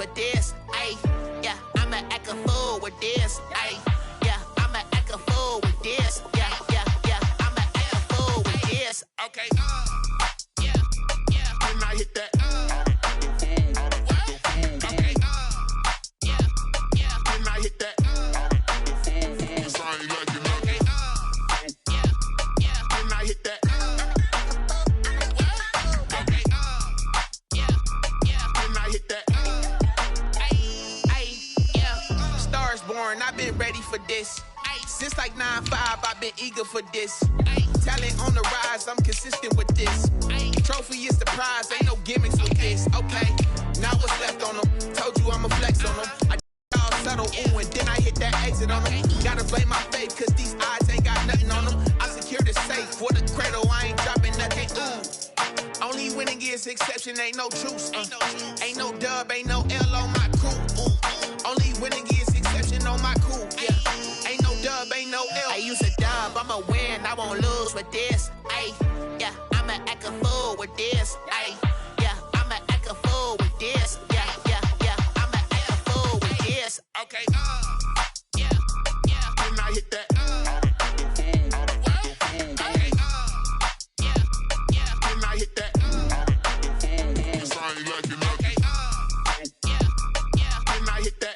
for this. Ayy, yeah, I'ma act a fool with this. Ayy, yeah, I'ma act a fool with this. Yeah, yeah, yeah, I'ma act a fool with this. Okay, yeah, yeah, when I hit that. Okay, yeah, yeah, when I hit that. Cause I ain't like it nothing. Yeah, yeah, when I hit that. Okay, yeah, yeah, when I hit that. Yeah, Stars born, I've been ready for this. Since like 9-5, I've been eager for this. Talent on the rise, I'm consistent with this. Trophy is the prize, ain't no gimmicks with this. Okay, now what's left on them? Told you I'ma flex on them. I all settle, ooh, and then I hit that exit on them. Gotta blame my faith, cause these odds ain't got nothing on them. I secure the safe for the cradle, I ain't dropping nothing. Ooh. Only winning is exception, ain't no truce. Ain't no dub, ain't no L on my crew. Only winning is exception on my crew. Yeah. Ain't no dub, ain't no L. I use a dub, I'ma win, I won't lose with this. Ay, yeah, I'ma act a fool with this. Ay, yeah, I'ma act a fool with this. Yeah, yeah, yeah, I'ma act a fool with this. Okay, yeah, yeah, when I hit that. Okay, yeah, yeah, when I hit that. Cause I ain't like it nothing. Okay, yeah, yeah, when I hit that.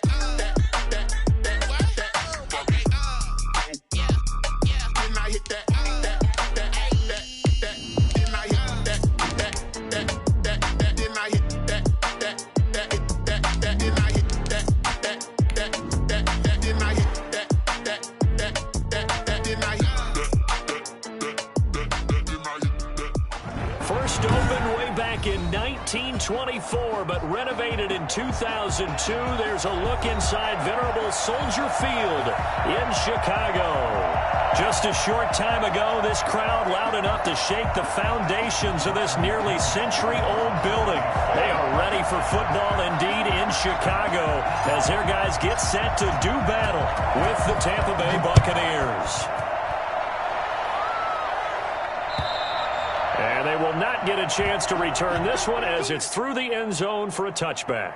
First opened way back in 1924, but renovated in 2002. There's a look inside venerable Soldier Field in Chicago. Just a short time ago, this crowd loud enough to shake the foundations of this nearly century-old building. They are ready for football indeed in Chicago as their guys get set to do battle with the Tampa Bay Buccaneers. And they will not get a chance to return this one as it's through the end zone for a touchback.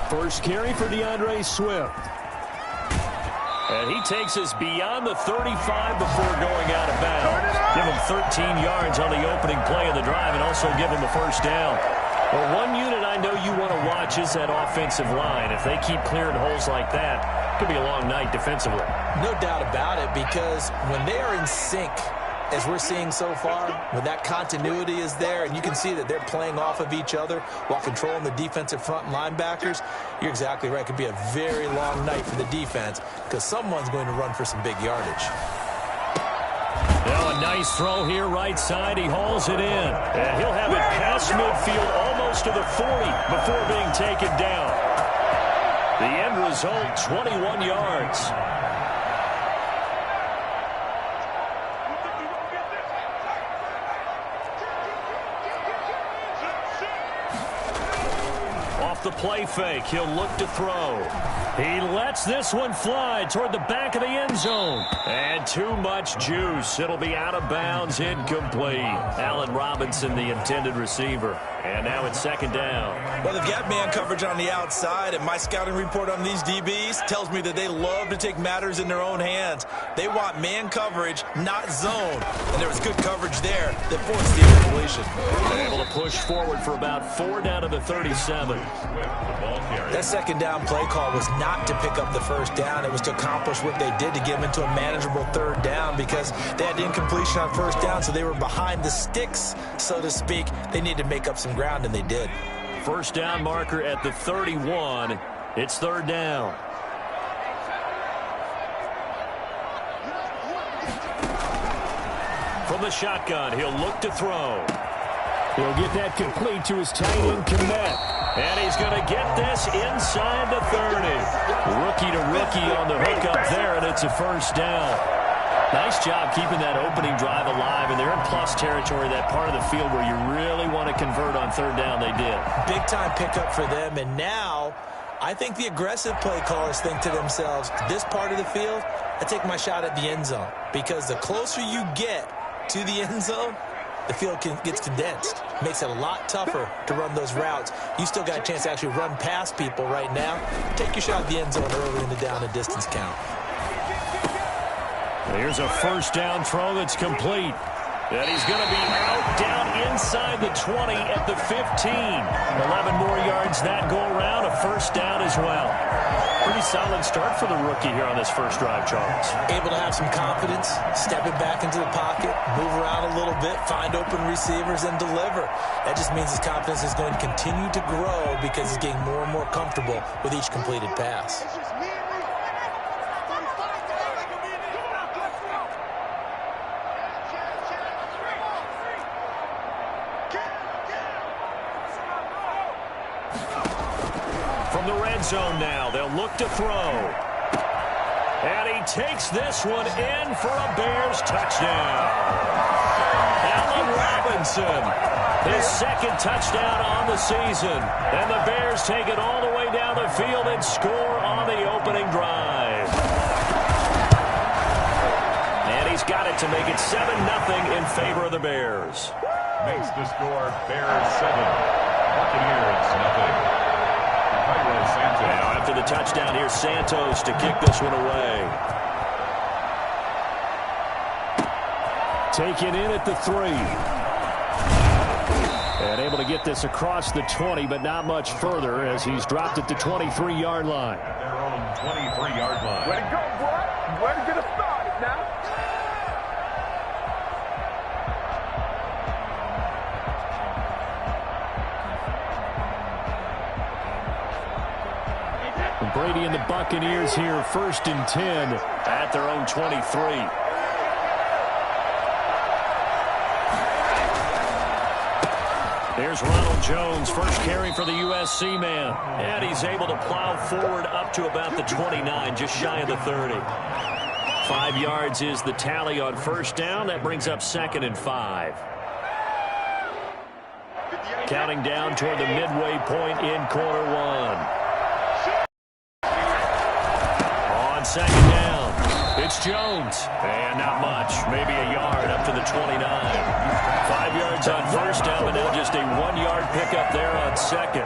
First carry for DeAndre Swift. And he takes us beyond the 35 before going out of bounds. Give him 13 yards on the opening play of the drive and also give him a first down. Well, one unit I know you want to watch is that offensive line. If they keep clearing holes like that, it could be a long night defensively. No doubt about it, because when they are in sync, as we're seeing so far, when that continuity is there and you can see that they're playing off of each other while controlling the defensive front linebackers, you're exactly right. It could be a very long night for the defense because someone's going to run for some big yardage. Now a nice throw here right side. He hauls it in. And he'll have it past midfield almost to the 40 before being taken down. The end result, 21 yards. The play fake. He'll look to throw. He lets this one fly toward the back of the end zone. And too much juice. It'll be out of bounds, incomplete. Allen Robinson, the intended receiver. And now it's second down. Well, they've got man coverage on the outside, and my scouting report on these DBs tells me that they love to take matters in their own hands. They want man coverage, not zone. And there was good coverage there that forced the incompletion. Able to push forward for about 4 down to the 37. That second down play call was not to pick up the first down. It was to accomplish what they did to get them into a manageable third down because they had incompletion on first down, so they were behind the sticks, so to speak. They needed to make up some ground, and they did. First down marker at the 31. It's third down. From the shotgun, he'll look to throw. He'll get that complete to his tight end, Kmet. And he's going to get this inside the 30. Rookie to rookie on the hook up there, and it's a first down. Nice job keeping that opening drive alive, and they're in plus territory, that part of the field where you really want to convert on third down. They did. Big-time pickup for them, and now I think the aggressive play callers think to themselves, this part of the field, I take my shot at the end zone, because the closer you get to the end zone, the field gets condensed. Makes it a lot tougher to run those routes. You still got a chance to actually run past people right now. Take your shot at the end zone early in the down and distance count. Here's a first down throw that's complete. And he's going to be out down inside the 20 at the 15. 11 more yards that go around. A first down as well. Pretty solid start for the rookie here on this first drive, Charles. Able to have some confidence, stepping back into the pocket, move around a little bit, find open receivers, and deliver. That just means his confidence is going to continue to grow because he's getting more and more comfortable with each completed pass. From the red zone now, they'll look to throw. And he takes this one in for a Bears touchdown. Allen Robinson, his second touchdown on the season. And the Bears take it all the way down the field and score on the opening drive. And he's got it to make it 7-0 in favor of the Bears. Makes the score Bears 7, Buccaneers nothing. Now after the touchdown, here's Santos to kick this one away. Taken in at the 3. And able to get this across the 20, but not much further as he's dropped at the 23-yard line. At their own 23-yard line. Way to go, boy. Way to get us started now. Brady and the Buccaneers here, 1st and 10 at their own 23. Here's Ronald Jones, first carry for the USC man. And he's able to plow forward up to about the 29, just shy of the 30. 5 yards is the tally on first down. That brings up 2nd and 5. Counting down toward the midway point in quarter 1. Second down. It's Jones. And not much. Maybe a yard up to the 29. 5 yards on first down, but now just a 1-yard pickup there on second.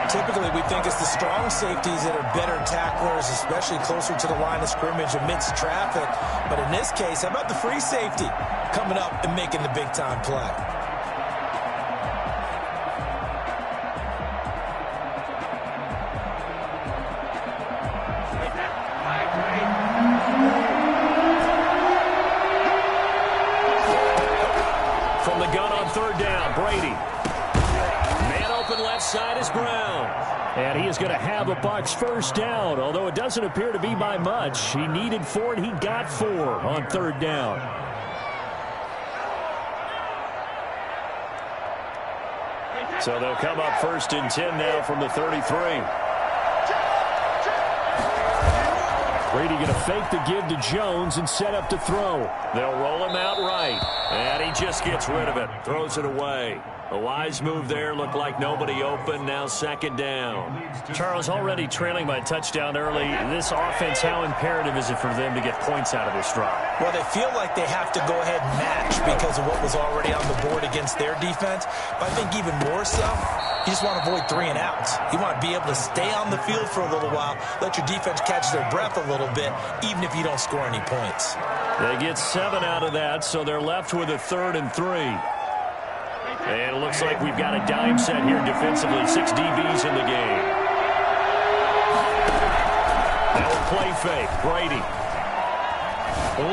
Typically, we think it's the strong safeties that are better tacklers, especially closer to the line of scrimmage amidst traffic. But in this case, how about the free safety coming up and making the big-time play? From the gun on third down, Brady. Man open left side is Brown. And he is going to have a Bucs first down, although it doesn't appear to be by much. He needed 4, and he got 4 on third down. So they'll come up 1st and 10 now from the 33. Brady going to fake the give to Jones and set up to throw. They'll roll him out right. And he just gets rid of it. Throws it away. A wise move there. Looked like nobody open. Now 2nd down. Charles, already trailing by a touchdown early. This offense, how imperative is it for them to get points out of this drive? Well, they feel like they have to go ahead and match because of what was already on the board against their defense. But I think even more so, you just want to avoid 3 and outs. You want to be able to stay on the field for a little while, let your defense catch their breath a little bit, even if you don't score any points. They get 7 out of that, so they're left with a 3rd and 3. And it looks like we've got a dime set here defensively. 6 DBs in the game. Now a play fake. Brady.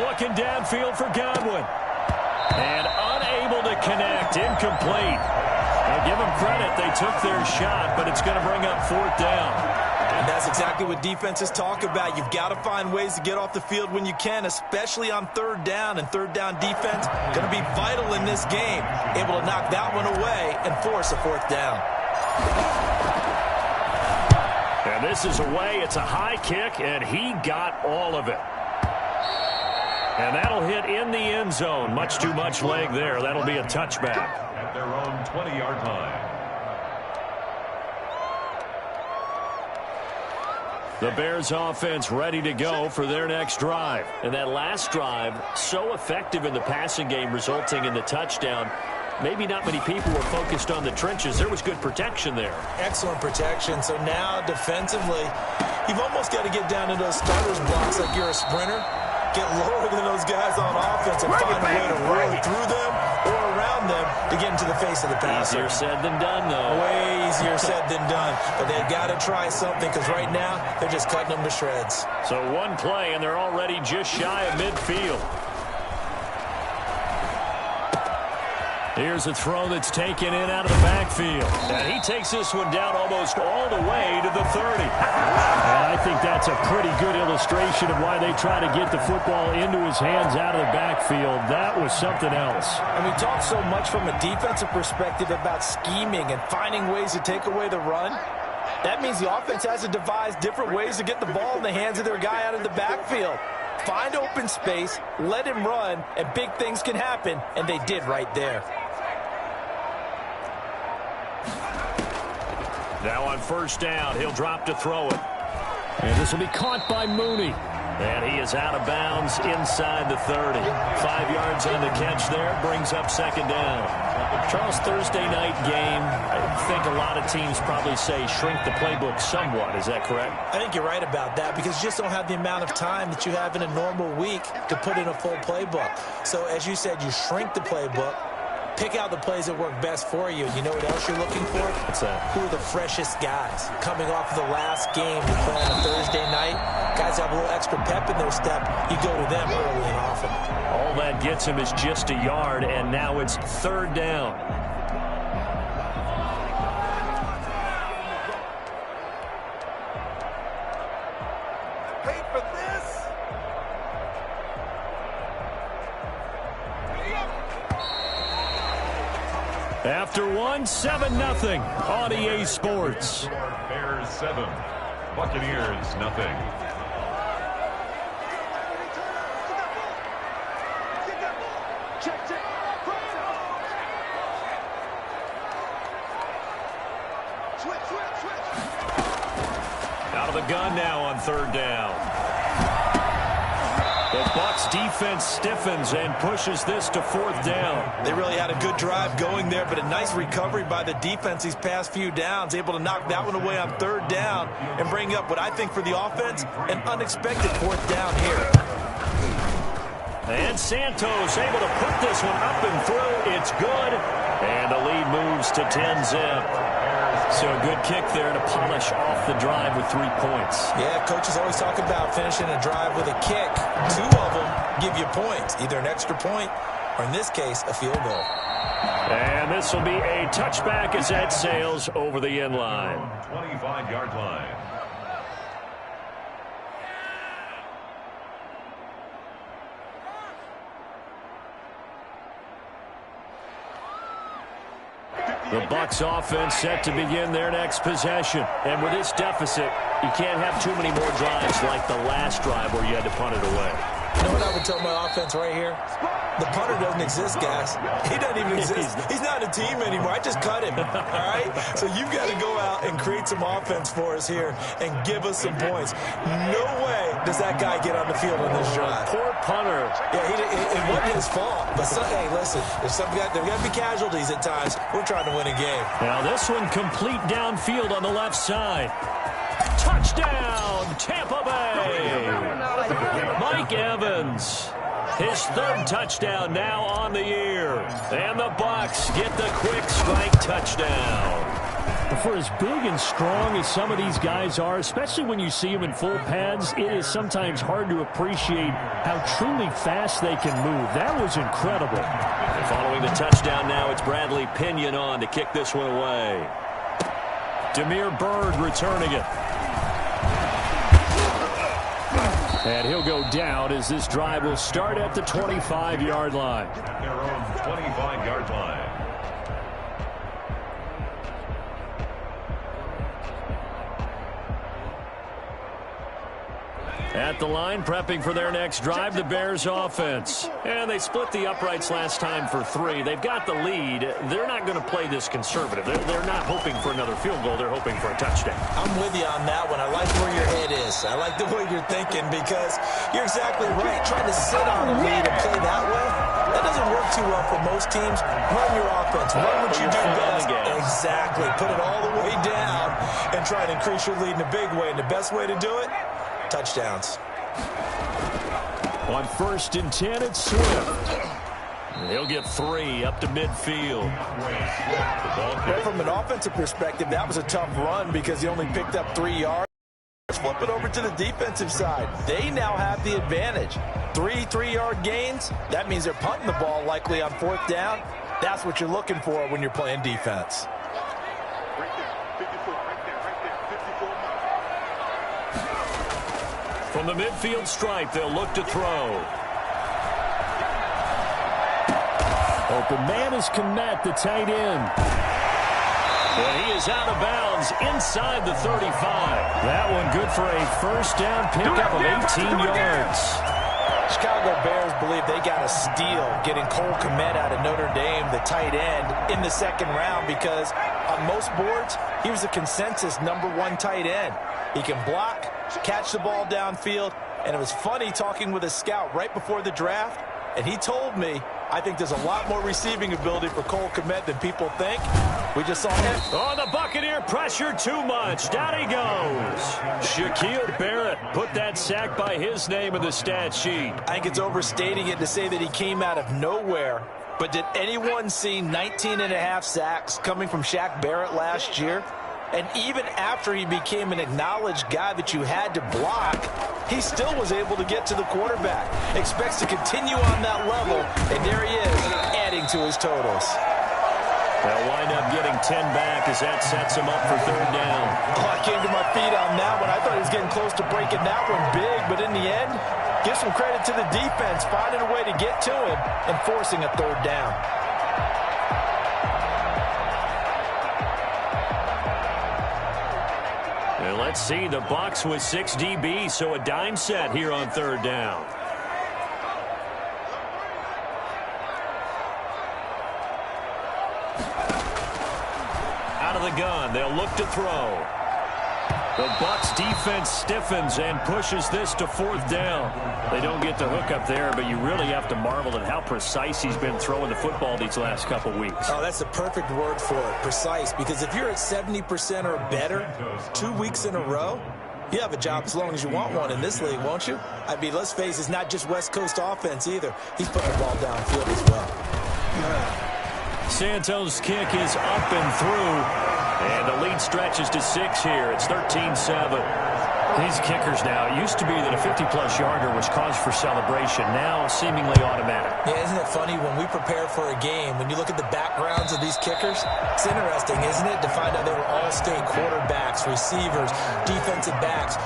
Looking downfield for Godwin. And unable to connect. Incomplete. Now give them credit. They took their shot, but it's going to bring up 4th down. And that's exactly what defenses talk about. You've got to find ways to get off the field when you can, especially on third down. And third down defense going to be vital in this game. Able to knock that one away and force a 4th down. And this is away. It's a high kick, and he got all of it. And that'll hit in the end zone. Much too much leg there. That'll be a touchback. At their own 20-yard line. The Bears offense ready to go for their next drive. And that last drive, so effective in the passing game, resulting in the touchdown. Maybe not many people were focused on the trenches. There was good protection there. Excellent protection. So now defensively, you've almost got to get down to those starters blocks like you're a sprinter. Get lower than those guys on offense and find a way to run through them or around them to get into the face of the passer. Easier said than done, though. Way easier said than done. But they've got to try something because right now they're just cutting them to shreds. So one play, and they're already just shy of midfield. Here's a throw that's taken in out of the backfield. And he takes this one down almost all the way to the 30. And I think that's a pretty good illustration of why they try to get the football into his hands out of the backfield. That was something else. And we talk so much from a defensive perspective about scheming and finding ways to take away the run. That means the offense has to devise different ways to get the ball in the hands of their guy out of the backfield. Find open space, let him run, and big things can happen. And they did right there. Now on first down, he'll drop to throw it. And this will be caught by Mooney. And he is out of bounds inside the 30. 5 yards on the catch there, brings up second down. Charles, Thursday night game, I think a lot of teams probably say shrink the playbook somewhat. Is that correct? I think you're right about that because you just don't have the amount of time that you have in a normal week to put in a full playbook. So as you said, you shrink the playbook. Pick out the plays that work best for you. You know what else you're looking for? What's that? Who are the freshest guys? Coming off of the last game to play on a Thursday night, guys have a little extra pep in their step. You go to them early and often. All that gets him is just a yard, and now it's third down. Paid for this. After one, 7-0 on EA Sports. Bears 7, Buccaneers nothing. Out of the gun now on third down. The Bucs defense stiffens and pushes this to fourth down. They really had a good drive going there, but a nice recovery by the defense these past few downs, able to knock that one away on third down and bring up what I think for the offense, an unexpected fourth down here. And Santos able to put this one up and through. It's good. And the lead moves to 10-zip. So a good kick there to polish off the drive with 3 points. Yeah, coaches always talk about finishing a drive with a kick. 2 of them give you points, either an extra point or, in this case, a field goal. And this will be a touchback as that sails over the end line. 25-yard line. The Bucs offense set to begin their next possession. And with this deficit, you can't have too many more drives like the last drive where you had to punt it away. You know what I would tell my offense right here? The punter doesn't exist, guys. He doesn't even exist. He's not a team anymore. I just cut him, all right? So you've got to go out and create some offense for us here and give us some points. No way does that guy get on the field on this drive. Poor punter. Yeah, it wasn't his fault. But, hey, listen, there's got to be casualties at times. We're trying to win a game. Now this one complete downfield on the left side. Touchdown, Tampa Bay. Mike Evans, his third touchdown now on the year. And the Bucs get the quick strike touchdown. For as big and strong as some of these guys are, especially when you see them in full pads, it is sometimes hard to appreciate how truly fast they can move. That was incredible. Following the touchdown now, it's Bradley Pinion on to kick this one away. Damiere Byrd returning it. And he'll go down as this drive will start at the 25-yard line. At their own 25-yard line. At the line, prepping for their next drive, the Bears offense. And they split the uprights last time for 3. They've got the lead. They're not going to play this conservative. They're not hoping for another field goal. They're hoping for a touchdown. I'm with you on that one. I like where your head is. I like the way you're thinking because you're exactly right. Trying to sit on a lead and play that way, that doesn't work too well for most teams. Run your offense. Run what you do best. Exactly. Put it all the way down and try to increase your lead in a big way. And the best way to do it, touchdowns. On 1st and 10, it's Swift. He'll get 3 up to midfield. Well, from an offensive perspective, that was a tough run because he only picked up 3 yards. Let's flip it over to the defensive side. They now have the advantage. 3 3-yard gains. That means they're punting the ball likely on 4th down. That's what you're looking for when you're playing defense. From the midfield stripe, they'll look to throw. Open man is Kmet, the tight end. And he is out of bounds inside the 35. That one good for a 1st down pickup of 18 yards. Chicago Bears believe they got a steal getting Cole Kmet out of Notre Dame, the tight end, in the 2nd round because on most boards, he was a consensus #1 tight end. He can block, catch the ball downfield, and it was funny talking with a scout right before the draft, and he told me, I think there's a lot more receiving ability for Cole Kmet than people think. We just saw him. Oh, the Buccaneer pressure too much. Down he goes. Shaquille Barrett put that sack by his name in the stat sheet. I think it's overstating it to say that he came out of nowhere. But did anyone see 19.5 sacks coming from Shaq Barrett last year? And even after he became an acknowledged guy that you had to block, he still was able to get to the quarterback. Expects to continue on that level, and there he is, adding to his totals. They'll wind up getting 10 back as that sets him up for 3rd down. Oh, I came to my feet on that one. I thought he was getting close to breaking that one big, but in the end, give some credit to the defense, finding a way to get to him and forcing a 3rd down. And let's see, the Bucs with 6 DBs, so a dime set here on 3rd down. Out of the gun, they'll look to throw. The Bucs defense stiffens and pushes this to 4th down. They don't get the hook up there, but you really have to marvel at how precise he's been throwing the football these last couple weeks. Oh, that's the perfect word for it, precise, because if you're at 70% or better 2 weeks in a row, you have a job as long as you want one in this league, won't you? I mean, let's face it, it's not just West Coast offense either. He's putting the ball downfield as well. Santos' kick is up and through. And the lead stretches to 6 here. It's 13-7. These kickers now, it used to be that a 50-plus yarder was cause for celebration. Now seemingly automatic. Yeah, isn't it funny when we prepare for a game, when you look at the backgrounds of these kickers, it's interesting, isn't it, to find out they were all-state quarterbacks, receivers, defensive backs,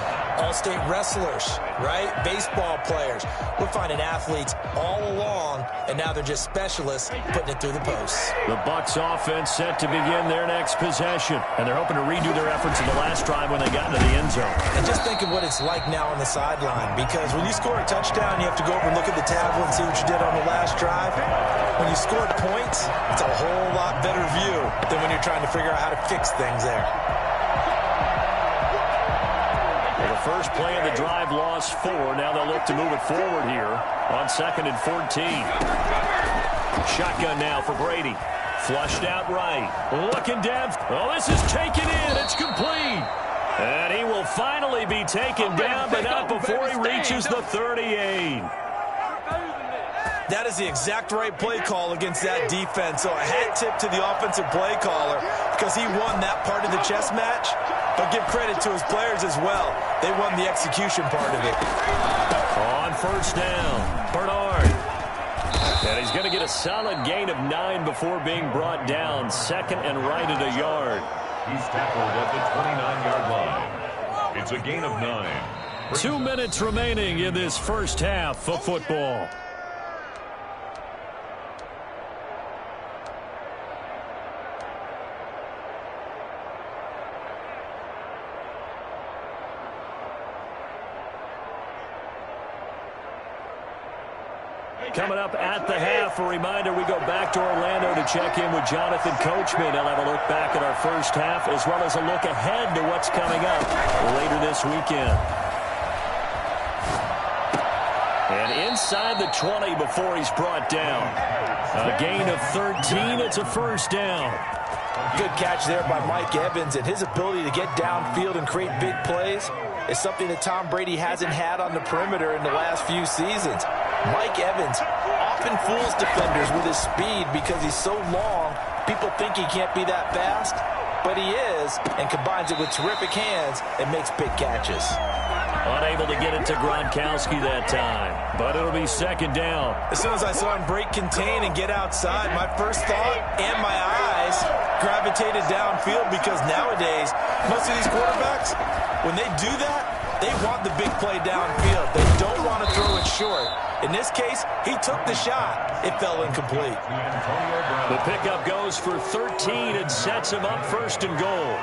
all-state wrestlers, right? Baseball players. We're finding athletes all along, and now they're just specialists putting it through the posts. The Bucs offense set to begin their next possession, and they're hoping to redo their efforts in the last drive when they got into the end zone. And just think of what it's like now on the sideline, because when you score a touchdown, you have to go over and look at the tablet and see what you did on the last drive. When you scored points, it's a whole lot better view than when you're trying to figure out how to fix things there. Well, the first play of the drive lost 4. Now they'll look to move it forward here on 2nd and 14. Shotgun now for Brady. Flushed out right. Looking down. Oh, this is taken in. It's complete. And he will finally be taken down, but not before he reaches the 38. That is the exact right play call against that defense. So a hat tip to the offensive play caller because he won that part of the chess match. But give credit to his players as well. They won the execution part of it. On 1st down, Bernard. And he's going to get a solid gain of 9 before being brought down. 2nd and right at a yard. He's tackled at the 29-yard line. It's a gain of 9. 2 minutes remaining in this first half of football. Coming up at the half, a reminder, we go back to Orlando to check in with Jonathan Coachman. He'll have a look back at our first half as well as a look ahead to what's coming up later this weekend. And inside the 20 before he's brought down. A gain of 13. It's a first down. Good catch there by Mike Evans, and his ability to get downfield and create big plays is something that Tom Brady hasn't had on the perimeter in the last few seasons. Mike Evans often fools defenders with his speed because he's so long. People think he can't be that fast, but he is, and combines it with terrific hands and makes big catches. Unable to get it to Gronkowski that time, but it'll be second down. As soon as I saw him break contain and get outside, my first thought and my eyes gravitated downfield because nowadays, most of these quarterbacks, when they do that, they want the big play downfield. They don't want to throw it short. In this case, he took the shot. It fell incomplete. The pickup goes for 13 and sets him up first and goal.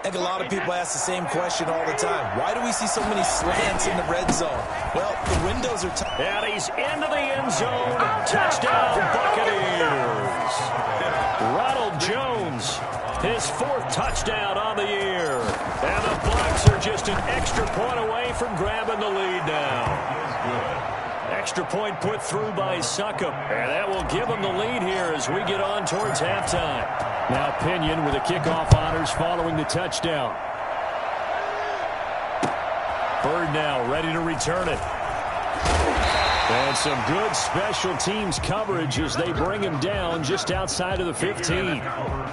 I think a lot of people ask the same question all the time. Why do we see so many slants in the red zone? Well, the windows are tight. And he's into the end zone. Touchdown, Buccaneers. Ronald Jones, his fourth touchdown on the year. And the Bucs are just an extra point away from grabbing the lead now. Extra point put through by Succop. And that will give him the lead here as we get on towards halftime. Now Pinion with the kickoff honors following the touchdown. Bird now ready to return it. And some good special teams coverage as they bring him down just outside of the 15.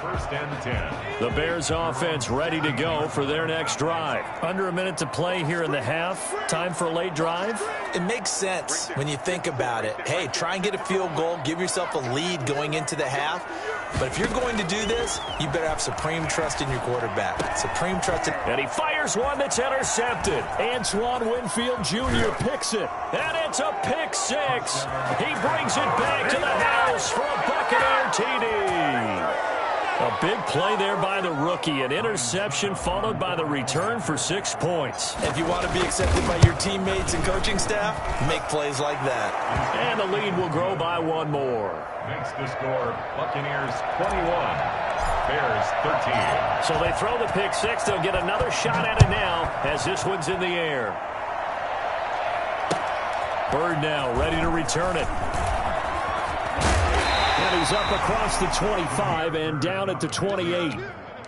First and 10. The Bears offense ready to go for their next drive. Under a minute to play here in the half. Time for a late drive. It makes sense when you think about it. Hey, try and get a field goal. Give yourself a lead going into the half. But if you're going to do this, you better have supreme trust in your quarterback. Supreme trust in... And he fires one that's intercepted. Antoine Winfield Jr. picks it. And it's a pick six. He brings it back to the house for a Buccaneer TD. A big play there by the rookie. An interception followed by the return for 6 points. If you want to be accepted by your teammates and coaching staff, make plays like that. And the lead will grow by one more. Makes the score Buccaneers 21, Bears 13. So they throw the pick six. They'll get another shot at it now as this one's in the air. Bird now ready to return it. And he's up across the 25 and down at the 28.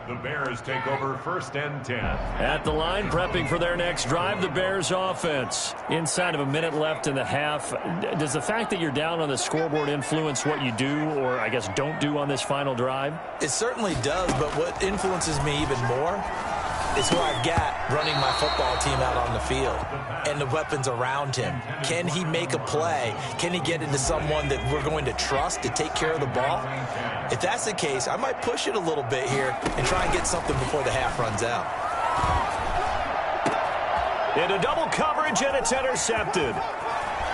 The Bears take over first and 10. At the line, prepping for their next drive, the Bears offense. Inside of a minute left in the half, does the fact that you're down on the scoreboard influence what you do or, I guess, don't do on this final drive? It certainly does, but what influences me even more is who I've got running my football team out on the field and the weapons around him. Can he make a play? Can he get into someone that we're going to trust to take care of the ball? If that's the case, I might push it a little bit here and try and get something before the half runs out. Into double coverage, and it's intercepted.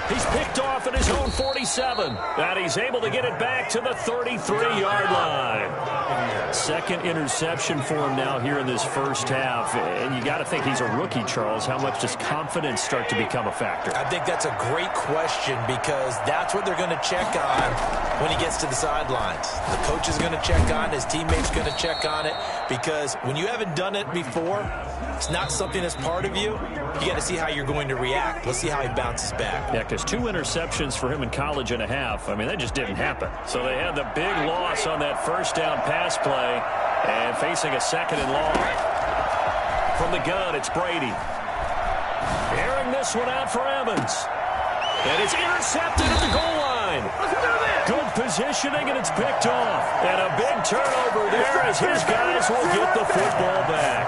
He's picked off at his own 47, and he's able to get it back to the 33-yard line. Second interception for him now here in this first half, and you got to think he's a rookie, Charles. How much does confidence start to become a factor? I think that's a great question because that's what they're going to check on when he gets to the sidelines. The coach is going to check on, his teammates going to check on it, because when you haven't done it before, it's not something that's part of you. You got to see how you're going to react. Let's see how he bounces back. Yeah, because 2 interceptions for him in college and a half. I mean, that just didn't happen. So they had the big loss on that first down pass play and facing a second and long. From the gun, it's Brady. Airing this one out for Evans. And it's intercepted at the goal line. Good positioning, and it's picked off. And a big turnover there as his guys will get the football back.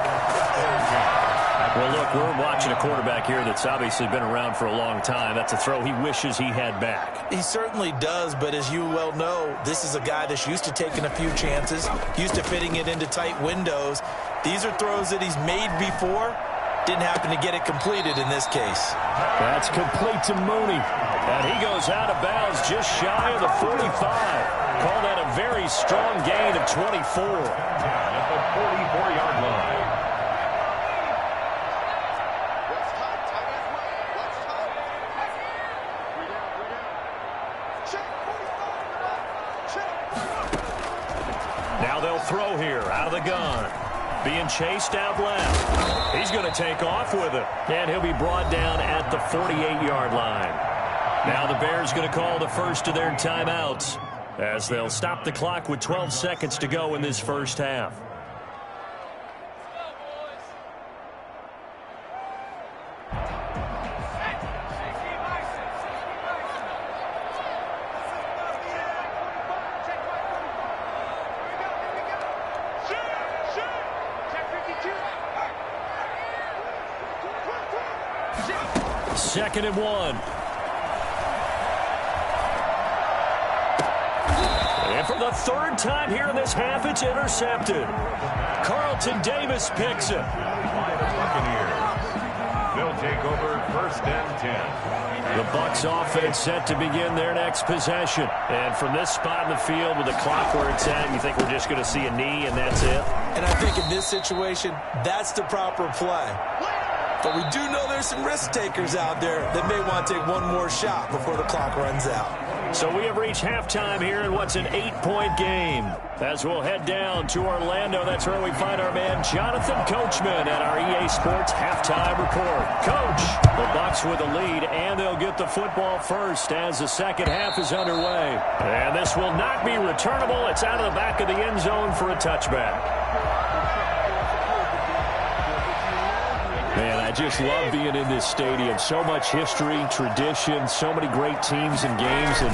Well, look, we're watching a quarterback here that's obviously been around for a long time. That's a throw he wishes he had back. He certainly does, but as you well know, this is a guy that's used to taking a few chances, used to fitting it into tight windows. These are throws that he's made before. Didn't happen to get it completed in this case. That's complete to Mooney. And he goes out of bounds just shy of the 45. Call that a very strong gain of 24. At the 44-yard line. throw here out of the gun. Being chased out left. He's going to take off with it. And he'll be brought down at the 48-yard line. Now the Bears going to call the first of their timeouts as they'll stop the clock with 12 seconds to go in this first half. Second and 1. And for the third time here in this half, it's intercepted. Carlton Davis picks it. Buccaneers. They'll take over first and 10. The Bucs offense set to begin their next possession. And from this spot in the field with the clock where it's at, you think we're just going to see a knee and that's it? And I think in this situation, that's the proper play. But we do know there's some risk takers out there that may want to take one more shot before the clock runs out. So we have reached halftime here in what's an 8-point game. As we'll head down to Orlando, that's where we find our man Jonathan Coachman at our EA Sports Halftime Report. Coach, the Bucs with a lead, and they'll get the football first as the second half is underway. And this will not be returnable. It's out of the back of the end zone for a touchback. Man, I just love being in this stadium. So much history, tradition, so many great teams and games, and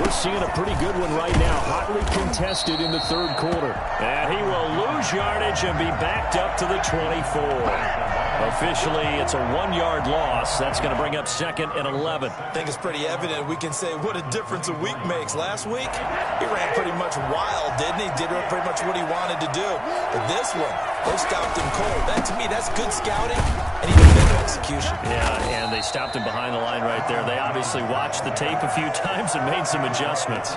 we're seeing a pretty good one right now. Hotly contested in the third quarter. And he will lose yardage and be backed up to the 24. Officially, it's a 1-yard loss. That's going to bring up second and 11. I think it's pretty evident. We can say what a difference a week makes. Last week, he ran pretty much wild, didn't he? Did pretty much what he wanted to do. But this one, they stopped him cold. That, to me, that's good scouting and even better execution. Yeah, and they stopped him behind the line right there. They obviously watched the tape a few times and made some adjustments.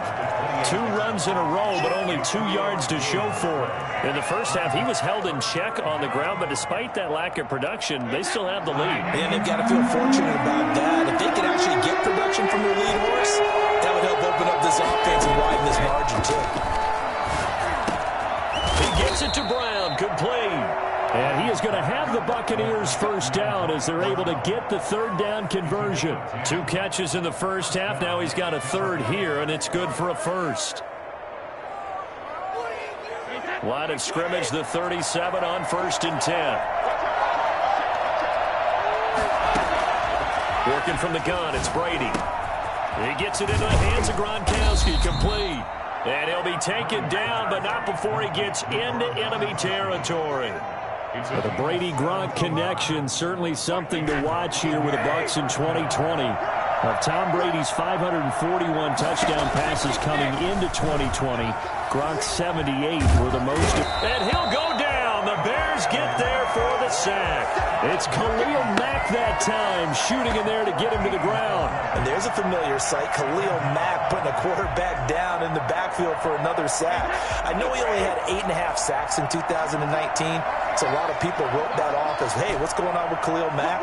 2 runs in a row, but only 2 yards to show for it. In the first half, he was held in check on the ground, but despite that lack of production, they still have the lead. And they've got to feel fortunate about that. If they could actually get production from their lead horse, that would help open up this offense and widen this margin, too. He gets it to Brown, complete. And he is going to have the Buccaneers first down as they're able to get the third down conversion. 2 catches in the first half. Now he's got a third here, and it's good for a first. Line of scrimmage, the 37 on first and 10. Working from the gun, it's Brady. He gets it into the hands of Gronkowski, complete. And he'll be taken down, but not before he gets into enemy territory. The Brady-Gronk connection, certainly something to watch here with the Bucs in 2020. Of Tom Brady's 541 touchdown passes coming into 2020, Gronk's 78 were the most. And he'll go down. The Bears get there for the sack. It's Khalil Mack that time, shooting in there to get him to the ground. And there's a familiar sight, Khalil Mack putting a quarterback down in the backfield for another sack. I know he only had 8.5 sacks in 2019, so a lot of people wrote that off as, hey, what's going on with Khalil Mack?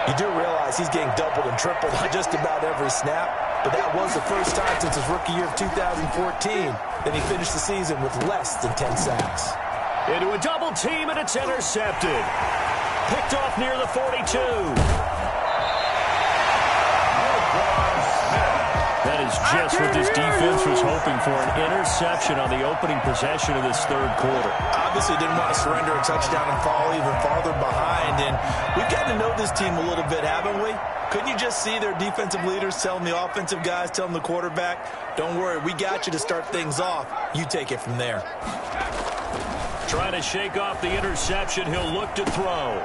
You do realize he's getting doubled and tripled on just about every snap, but that was the first time since his rookie year of 2014 that he finished the season with less than 10 sacks. Into a double team, and it's intercepted. Picked off near the 42. That is just what this defense was hoping for, an interception on the opening possession of this third quarter. Obviously didn't want to surrender a touchdown and fall even farther behind, and we've gotten to know this team a little bit, haven't we? Couldn't you just see their defensive leaders telling the offensive guys, telling the quarterback, don't worry, we got you to start things off. You take it from there. Trying to shake off the interception, he'll look to throw.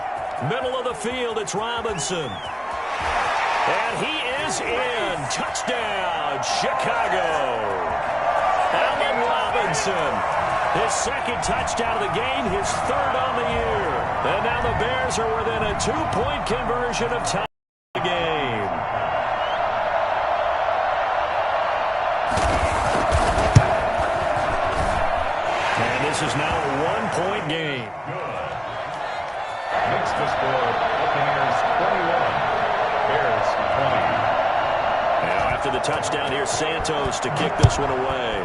Middle of the field, it's Robinson. And he is in. Touchdown, Chicago. Allen Robinson. His second touchdown of the game, his third on the year. And now the Bears are within a 2-point conversion of time of the game. And this is now a 1-point game. Makes the score Buccaneers 21. Bears 20. Now after the touchdown, here's Santos to kick this one away.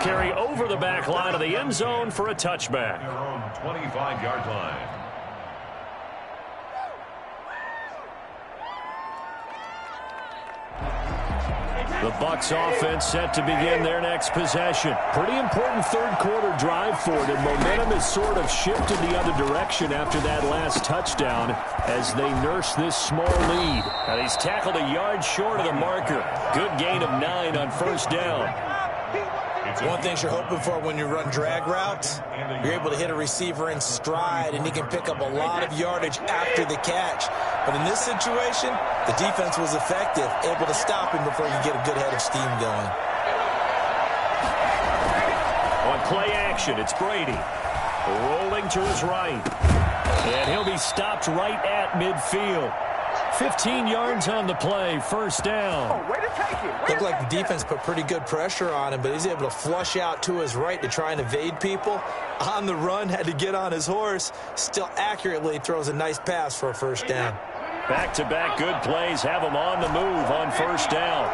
carry over the back line of the end zone for a touchback. Their own 25-yard line. The Bucs offense set to begin their next possession. Pretty important third-quarter drive for them. Momentum has sort of shifted the other direction after that last touchdown as they nurse this small lead. And he's tackled a yard short of the marker. Good gain of 9 on first down. One thing you're hoping for when you run drag routes, you're able to hit a receiver in stride, and he can pick up a lot of yardage after the catch. But in this situation, the defense was effective, able to stop him before he could get a good head of steam going. On play action, it's Brady. Rolling to his right. And he'll be stopped right at midfield. 15 yards on the play, first down. Looked like the defense put pretty good pressure on him, but he's able to flush out to his right to try and evade people. On the run, had to get on his horse. Still accurately throws a nice pass for a first down. Back-to-back good plays have him on the move on first down.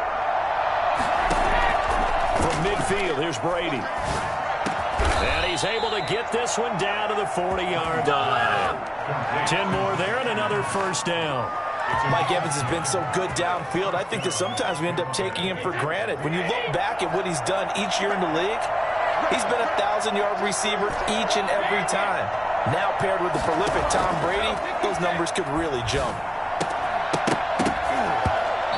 From midfield, here's Brady. And he's able to get this one down to the 40-yard line. 10 more there and another first down. Mike Evans has been so good downfield. I think that sometimes we end up taking him for granted. When you look back at what he's done each year in the league, he's been a 1,000-yard receiver each and every time. Now paired with the prolific Tom Brady, those numbers could really jump.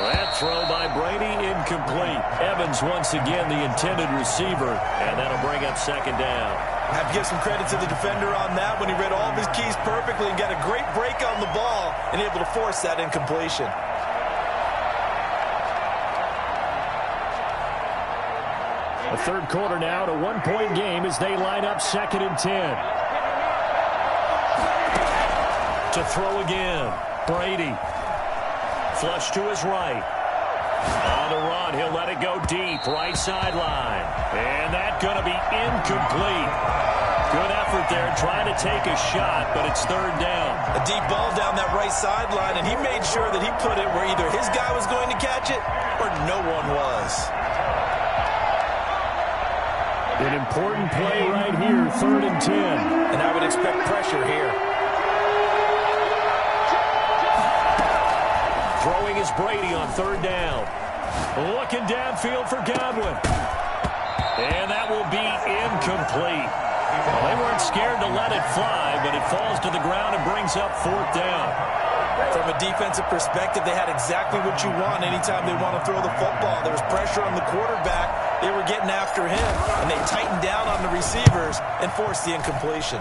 That throw by Brady incomplete. Evans once again the intended receiver, and that'll bring up second down. I have to give some credit to the defender on that when he read all of his keys perfectly and got a great break on the ball and able to force that incompletion. The third quarter now, to one-point game as they line up second and 10. To throw again, Brady. Flush to his right. On the run, he'll let it go deep, right sideline. And that's going to be incomplete. Good effort there, trying to take a shot, but it's third down. A deep ball down that right sideline, and he made sure that he put it where either his guy was going to catch it or no one was. An important play right here, third and 10. And I would expect pressure here. Throwing is Brady on third down. Looking downfield for Godwin. And that will be incomplete. Well, they weren't scared to let it fly, but it falls to the ground and brings up fourth down. From a defensive perspective, they had exactly what you want anytime they want to throw the football. There was pressure on the quarterback. They were getting after him, and they tightened down on the receivers and forced the incompletion.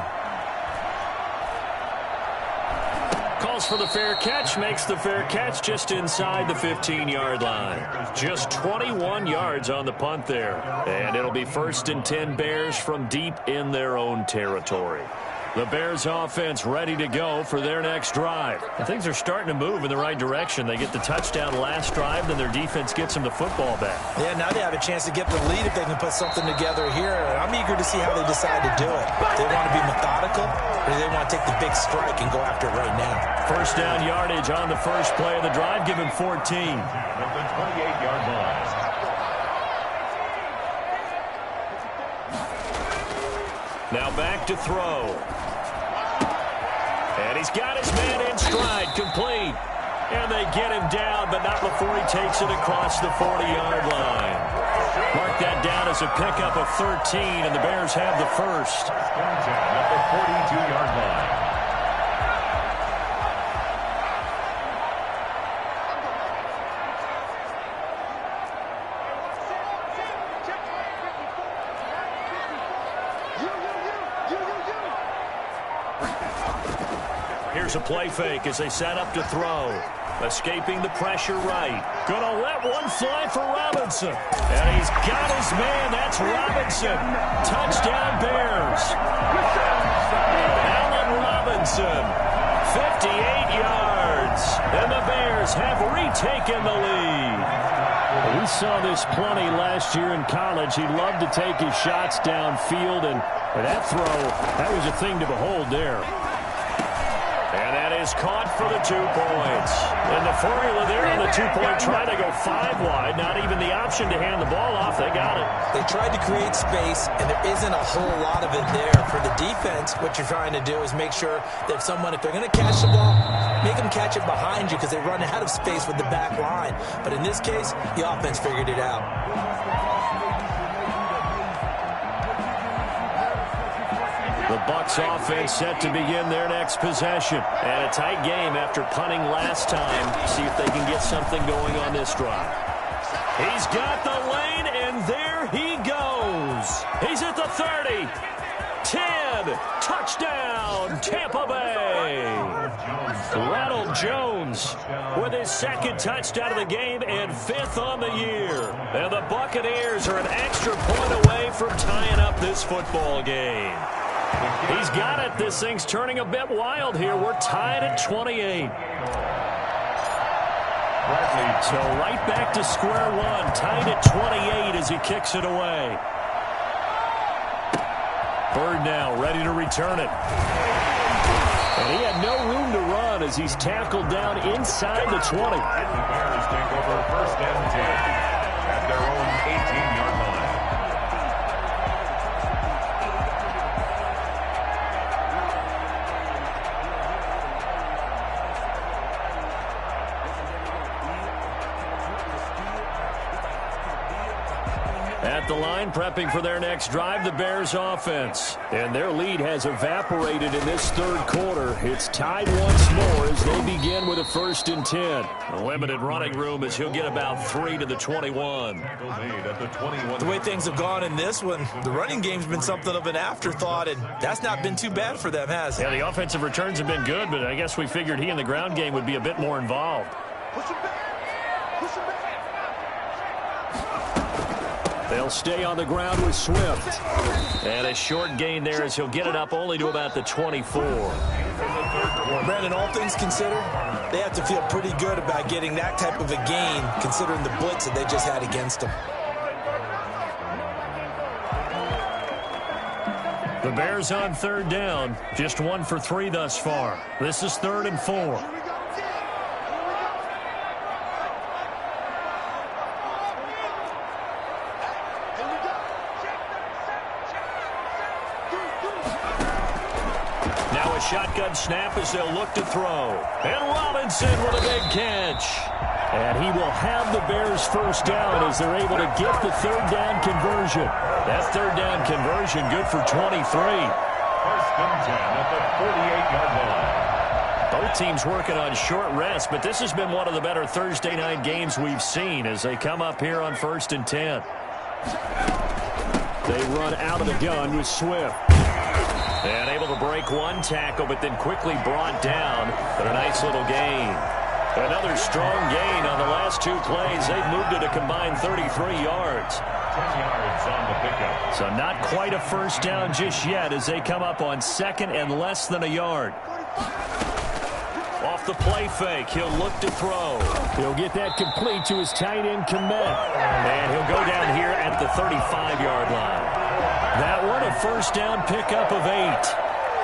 Calls for the fair catch, makes the fair catch just inside the 15-yard line. Just 21 yards on the punt there. And it'll be first and 10 Bears from deep in their own territory. The Bears offense ready to go for their next drive. And things are starting to move in the right direction. They get the touchdown last drive, then their defense gets them the football back. Yeah, now they have a chance to get the lead if they can put something together here. And I'm eager to see how they decide to do it. Do they want to be methodical, or do they want to take the big strike and go after it right now? First down yardage on the first play of the drive. Give him 14. From the 28-yard line. Now back to throw. And he's got his man in stride, complete. And they get him down, but not before he takes it across the 40-yard line. Mark that down as a pickup of 13, and the Bears have the first. At the 42-yard line. Here's a play fake as they set up to throw. Escaping the pressure right. Gonna let one fly for Robinson. And he's got his man. That's Robinson. Touchdown Bears. Allen Robinson. 58 yards. And the Bears have retaken the lead. We saw this plenty last year in college. He loved to take his shots downfield. And that throw, that was a thing to behold there. And that is caught for the 2 points. And the formula there on the 2-point try to go 5 wide. Not even the option to hand the ball off. They got it. They tried to create space, and there isn't a whole lot of it there. For the defense, what you're trying to do is make sure that if they're going to catch the ball, make them catch it behind you because they run out of space with the back line. But in this case, the offense figured it out. The Bucs offense set to begin their next possession. And a tight game after punting last time. See if they can get something going on this drive. He's got the lane, and there he goes. He's at the 30. 10. Touchdown, Tampa Bay. Ronald Jones with his 2nd touchdown of the game and 5th on the year. And the Buccaneers are an extra point away from tying up this football game. He's got it. This thing's turning a bit wild here. We're tied at 28. So right back to square one. Tied at 28 as he kicks it away. Bird now ready to return it. And he had no room to run as he's tackled down inside the 20. The Bears take over 1st and 10 at their own 18-yard line. At the line, prepping for their next drive, the Bears offense. And their lead has evaporated in this 3rd quarter. It's tied once more as they begin with a 1st and 10. A limited running room as he'll get about 3 to the 21. The way things have gone in this one, the running game's been something of an afterthought, and that's not been too bad for them, has it? Yeah, the offensive returns have been good, but I guess we figured he in the ground game would be a bit more involved. Push him back. Push him back. They'll stay on the ground with Swift. And a short gain there as he'll get it up only to about the 24. Brandon, all things considered, they have to feel pretty good about getting that type of a gain considering the blitz that they just had against them. The Bears on 3rd down. Just 1 for 3 thus far. This is 3rd and 4. Shotgun snap as they'll look to throw. And Robinson with a big catch. And he will have the Bears 1st down as they're able to get the 3rd down conversion. That 3rd down conversion good for 23. 1st and 10 at the 48-yard line. Both teams working on short rest, but this has been one of the better Thursday night games we've seen as they come up here on 1st and 10. They run out of the gun with Swift. And able to break one tackle, but then quickly brought down. But a nice little gain. Another strong gain on the last 2 plays. They've moved it a combined 33 yards. 10 yards on the pickup. So not quite a 1st down just yet as they come up on 2nd and less than a yard. Off the play fake, he'll look to throw. He'll get that complete to his tight end, Kmet. And he'll go down here at the 35-yard line. That one, a 1st down pickup of 8.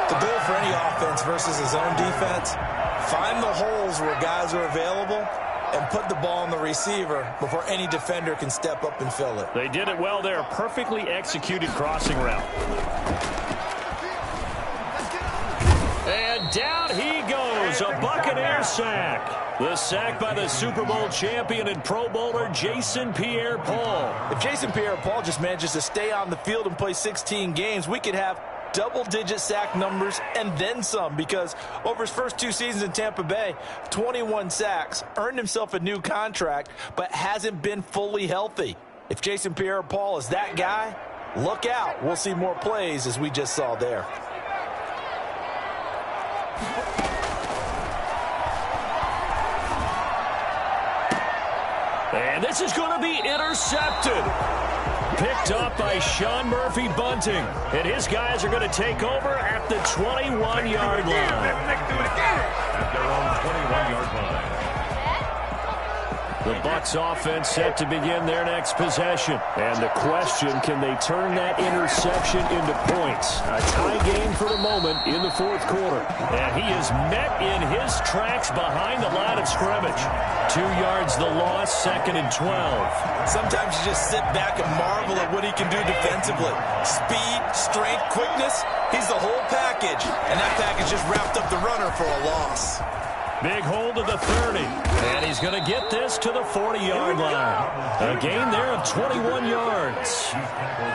The goal for any offense versus his own defense, find the holes where guys are available and put the ball on the receiver before any defender can step up and fill it. They did it well there. Perfectly executed crossing route. And down he goes. A Buccaneer sack. The sack by the Super Bowl champion and Pro Bowler Jason Pierre-Paul. If Jason Pierre-Paul just manages to stay on the field and play 16 games, we could have double-digit sack numbers and then some, because over his first 2 seasons in Tampa Bay, 21 sacks, earned himself a new contract, but hasn't been fully healthy. If Jason Pierre-Paul is that guy, look out. We'll see more plays as we just saw there. And this is going to be intercepted. Picked up by Sean Murphy-Bunting. And his guys are going to take over at the 21-yard line. At their own 21-yard line. The Bucs offense set to begin their next possession. And the question, can they turn that interception into points? A tie game for the moment in the fourth quarter. And he is met in his tracks behind the line of scrimmage. 2 yards the loss, 2nd and 12. Sometimes you just sit back and marvel at what he can do defensively. Speed, strength, quickness, he's the whole package. And that package just wrapped up the runner for a loss. Big hold of the 30. And he's going to get this to the 40-yard line. A gain there of 21 yards.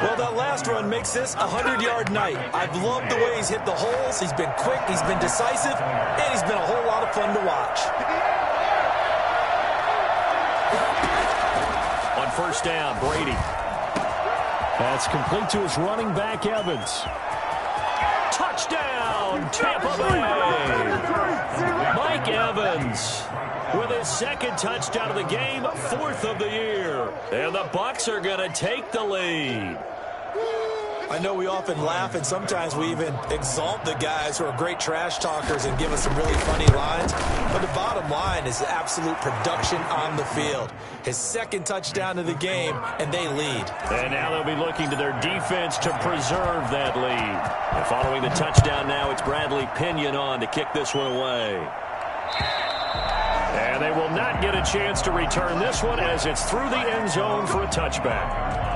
Well, that last run makes this a 100-yard night. I've loved the way he's hit the holes. He's been quick, he's been decisive, and he's been a whole lot of fun to watch. On first down, Brady. That's complete to his running back, Evans. Touchdown, Tampa Bay. Mike Evans with his 2nd touchdown of the game, 4th of the year. And the Bucs are going to take the lead. I know we often laugh, and sometimes we even exalt the guys who are great trash talkers and give us some really funny lines. But the bottom line is absolute production on the field. His 2nd touchdown of the game, and they lead. And now they'll be looking to their defense to preserve that lead. And following the touchdown now, it's Bradley Pinion on to kick this one away. And they will not get a chance to return this one as it's through the end zone for a touchback.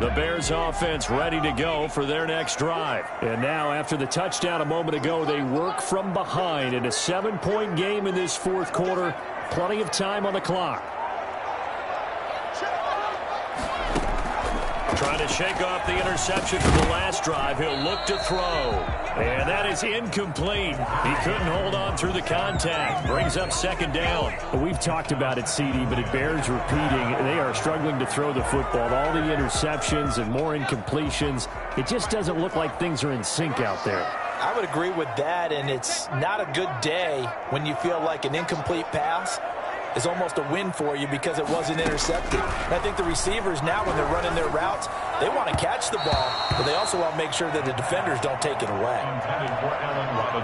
The Bears offense ready to go for their next drive. And now after the touchdown a moment ago, they work from behind in a 7-point game in this fourth quarter. Plenty of time on the clock. Trying to shake off the interception from the last drive. He'll look to throw. And that is incomplete. He couldn't hold on through the contact. Brings up 2nd down. We've talked about it, CD, but it bears repeating. They are struggling to throw the football. All the interceptions and more incompletions. It just doesn't look like things are in sync out there. I would agree with that, and it's not a good day when you feel like an incomplete pass is almost a win for you because it wasn't intercepted. And I think the receivers now, when they're running their routes, they want to catch the ball, but they also want to make sure that the defenders don't take it away.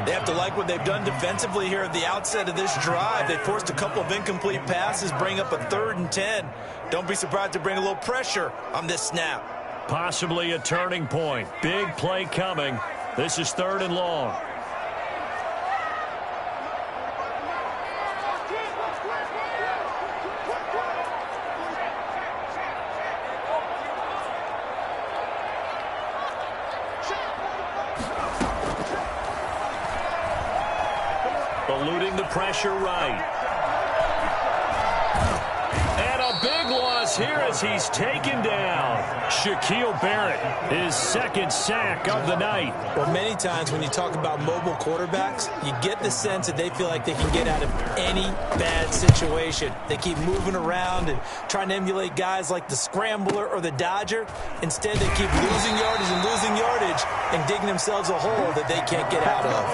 They have to like what they've done defensively here at the outset of this drive. They forced a couple of incomplete passes, bring up a 3rd and 10. Don't be surprised to bring a little pressure on this snap. Possibly a turning point. Big play coming. This is 3rd and long. Eluding the pressure right. And a big loss here as he's taken down. Shaquille Barrett, his 2nd sack of the night. Well, many times when you talk about mobile quarterbacks, you get the sense that they feel like they can get out of any bad situation. They keep moving around and trying to emulate guys like the Scrambler or the Dodger. Instead, they keep losing yardage and digging themselves a hole that they can't get out of.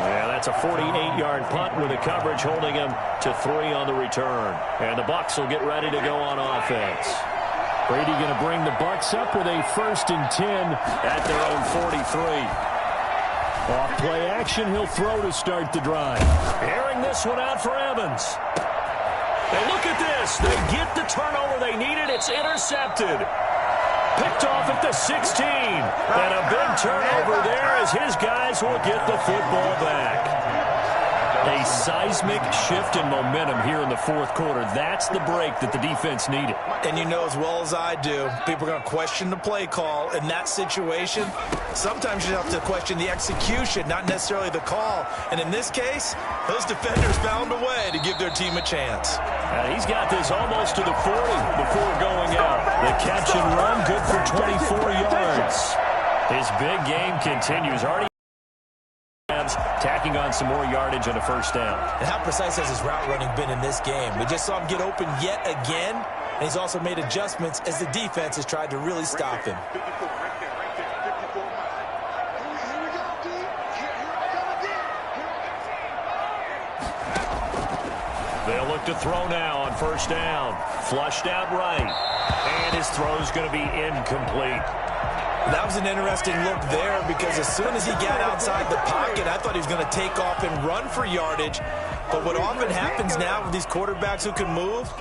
Yeah, that's a 48-yard punt with the coverage holding him to 3 on the return. And the Bucs will get ready to go on offense. Brady going to bring the Bucs up with a 1st and 10 at their own 43. Off play action, he'll throw to start the drive. Airing this one out for Evans. And look at this. They get the turnover they needed. It's intercepted. Picked off at the 16. And a big turnover there as his guys will get the football back. A seismic shift in momentum here in the fourth quarter. That's the break that the defense needed. And you know as well as I do, people are going to question the play call in that situation. Sometimes you have to question the execution, not necessarily the call. And in this case, those defenders found a way to give their team a chance. He's got this almost to the 40 before going out. The catch and run, good for 24 yards. His big game continues. Already tacking on some more yardage on a 1st down. And how precise has his route running been in this game? We just saw him get open yet again, and he's also made adjustments as the defense has tried to really stop him. They'll look to throw now on 1st down. Flushed out right. And his throw's going to be incomplete. That was an interesting look there because as soon as he got outside the pocket, I thought he was going to take off and run for yardage. But what often happens now with these quarterbacks who can move,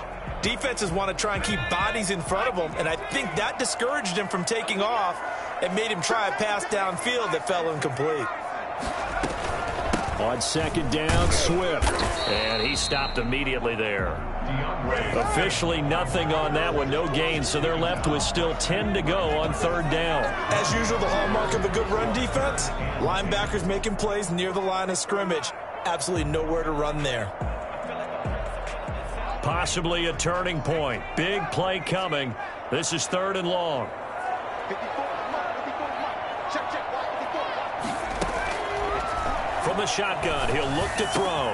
defenses want to try and keep bodies in front of them, and I think that discouraged him from taking off and made him try a pass downfield that fell incomplete. On second down, Swift. And he stopped immediately there. Officially nothing on that one, no gain, so they're left with still 10 to go on third down. As usual, the hallmark of a good run defense, linebackers making plays near the line of scrimmage. Absolutely nowhere to run there. Possibly a turning point. Big play coming. This is third and long. From the shotgun, he'll look to throw.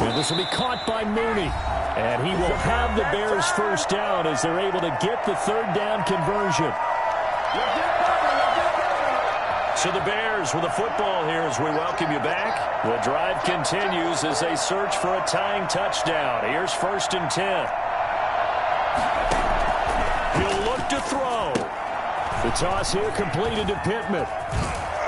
And this will be caught by Mooney. And he will have the Bears first down as they're able to get the third down conversion. So the Bears with the football here as we welcome you back. The drive continues as they search for a tying touchdown. Here's first and 10. He'll look to throw. The toss here completed to Pittman.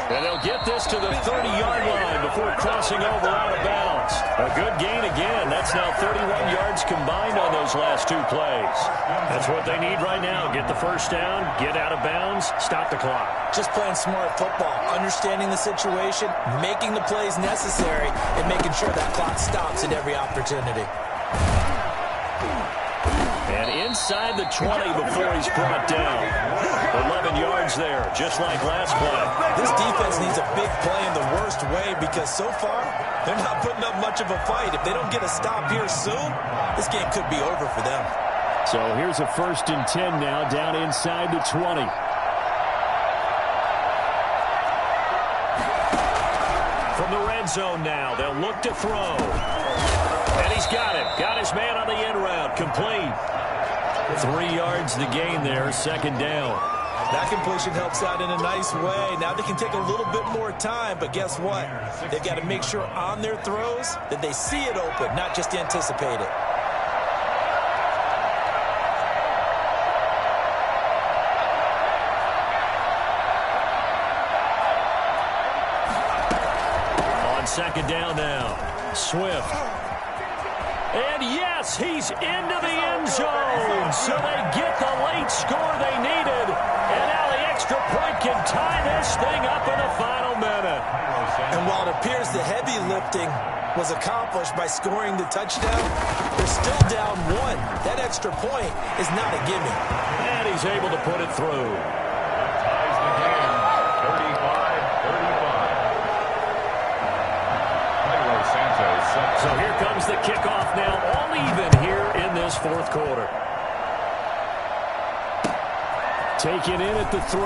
And they'll get this to the 30-yard line before crossing over out of bounds. A good gain again. That's now 31 yards combined on those last two plays. That's what they need right now. Get the first down, get out of bounds, stop the clock. Just playing smart football, understanding the situation, making the plays necessary, and making sure that clock stops at every opportunity. And inside the 20 before he's brought down. 11 yards there, just like last play. This defense needs a big play in the worst way because so far, they're not putting up much of a fight. If they don't get a stop here soon, this game could be over for them. So here's a first and 10 now, down inside the 20. From the red zone now, they'll look to throw. And he's got it. Got his man on the end route. Complete. 3 yards to gain there, second down. That completion helps out in a nice way. Now they can take a little bit more time, but guess what? They've got to make sure on their throws that they see it open, not just anticipate it. On second down now, Swift. And yes, he's into the end zone. So they get the late score they needed. And now the extra point can tie this thing up in the final minute. And while it appears the heavy lifting was accomplished by scoring the touchdown, they're still down one. That extra point is not a gimme. And he's able to put it through. Ties the game, 35-35. Cairo Santos. So here comes the kickoff now, all even here in this fourth quarter. Taken in at the 3.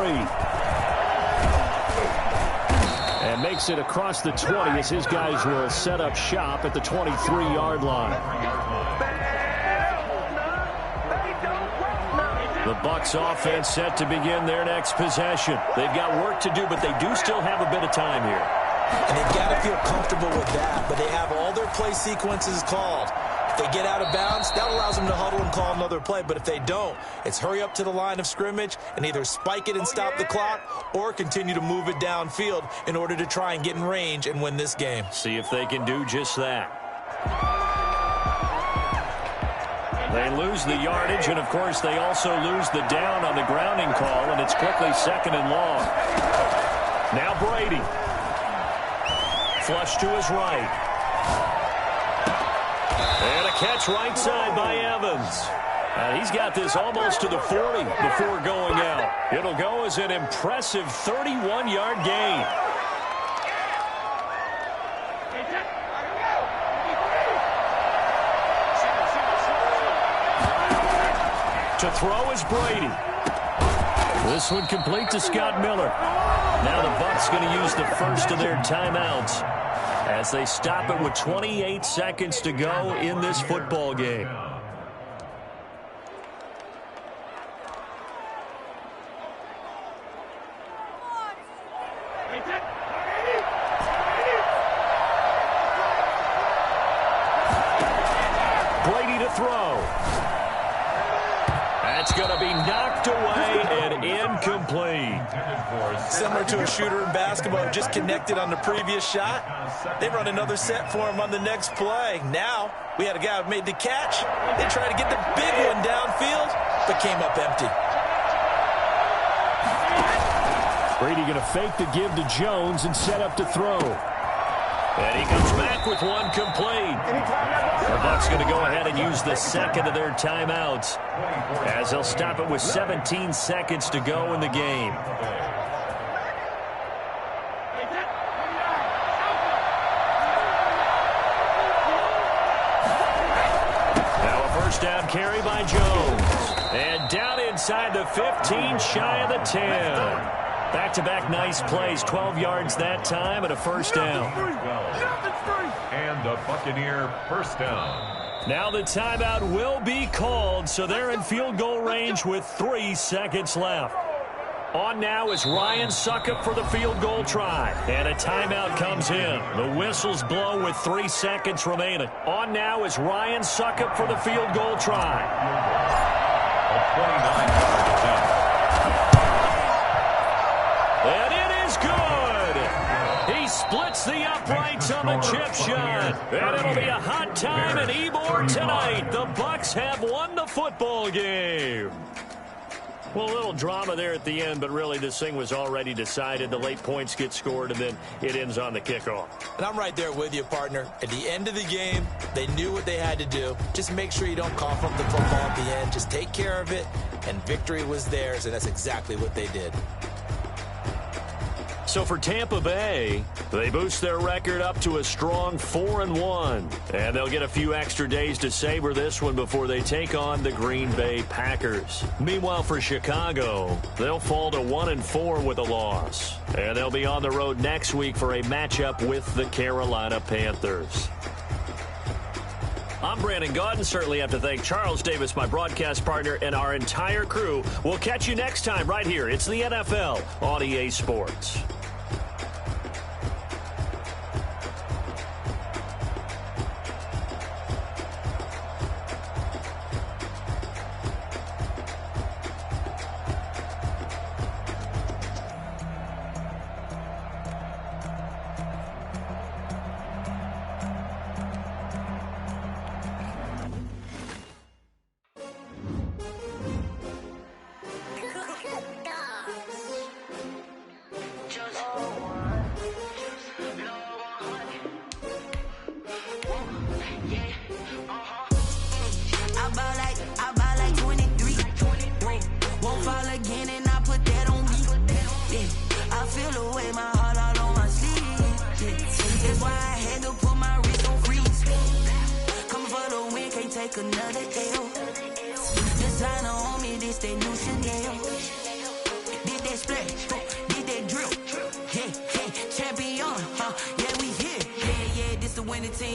And makes it across the 20 as his guys will set up shop at the 23-yard line. The Bucs offense set to begin their next possession. They've got work to do, but they do still have a bit of time here. And they've got to feel comfortable with that, but they have all their play sequences called. If they get out of bounds, that allows them to huddle and call another play. But if they don't, it's hurry up to the line of scrimmage and either spike it and stop the clock or continue to move it downfield in order to try and get in range and win this game. See if they can do just that. They lose the yardage, and, of course, they also lose the down on the grounding call, and it's quickly second and long. Now Brady. Flush to his right. And a catch right side by Evans. And he's got this almost to the 40 before going out. It'll go as an impressive 31-yard gain. To throw is Brady. This one complete to Scott Miller. Now the Bucs going to use the first of their timeouts as they stop it with 28 seconds to go in this football game. Brady to throw. That's going to be knocked away and incomplete. Similar to a shooter in basketball who just connected on the previous shot. They run another set for him on the next play. Now, we had a guy who made the catch. They tried to get the big one downfield, but came up empty. Brady going to fake the give to Jones and set up to throw. And he comes back with one complete. The Bucs going to go ahead and use the second of their timeouts as they'll stop it with 17 seconds to go in the game. Now a first down carry by Jones. And down inside the 15, shy of the 10. Back-to-back nice plays, 12 yards that time and a first down. And the Buccaneer first down. Now the timeout will be called, so they're in field goal range with 3 seconds left. On now is Ryan Succop for the field goal try. And a timeout comes in. The whistles blow with 3 seconds remaining. On now is Ryan Succop for the field goal try. A 29-yard attempt. And it is good. He splits the uprights on the chip shot. And it'll be a hot time at Ybor tonight. The Bucs have won the football game. Well, a little drama there at the end, but really this thing was already decided. The late points get scored, and then it ends on the kickoff. And I'm right there with you, partner. At the end of the game, they knew what they had to do. Just make sure you don't cough up the football at the end. Just take care of it, and victory was theirs, and that's exactly what they did. So for Tampa Bay, they boost their record up to a strong 4-1. And they'll get a few extra days to savor this one before they take on the Green Bay Packers. Meanwhile, for Chicago, they'll fall to 1-4 with a loss. And they'll be on the road next week for a matchup with the Carolina Panthers. I'm Brandon Gaudin. Certainly have to thank Charles Davis, my broadcast partner, and our entire crew. We'll catch you next time right here. It's the NFL on EA Sports. Champion, huh? Yeah, we here. Yeah, this the winning team.